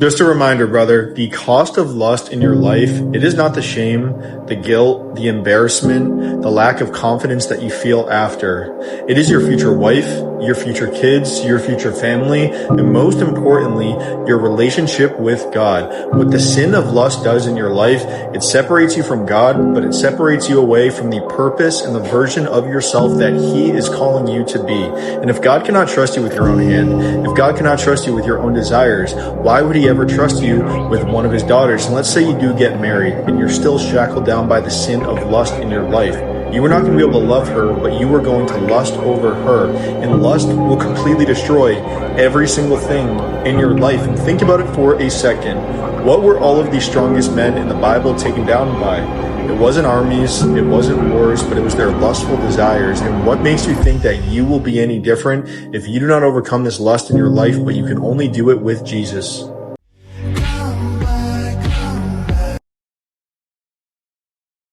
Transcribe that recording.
Just a reminder, brother, the cost of lust in your life, it is not the shame, the guilt, the embarrassment, the lack of confidence that you feel after. It is your future wife, your future kids, your future family, and most importantly, your relationship with God. What the sin of lust does in your life, it separates you from God, but it separates you away from the purpose and the version of yourself that He is calling you to be. And if God cannot trust you with your own hand, if God cannot trust you with your own desires, why would He ever trust you with one of His daughters? And let's say you do get married and you're still shackled down by the sin of lust in your life. You are not going to be able to love her, but you are going to lust over her. And lust will completely destroy every single thing in your life. And think about it for a second. What were all of the strongest men in the Bible taken down by? It wasn't armies, it wasn't wars, but it was their lustful desires. And what makes you think that you will be any different if you do not overcome this lust in your life, but you can only do it with Jesus?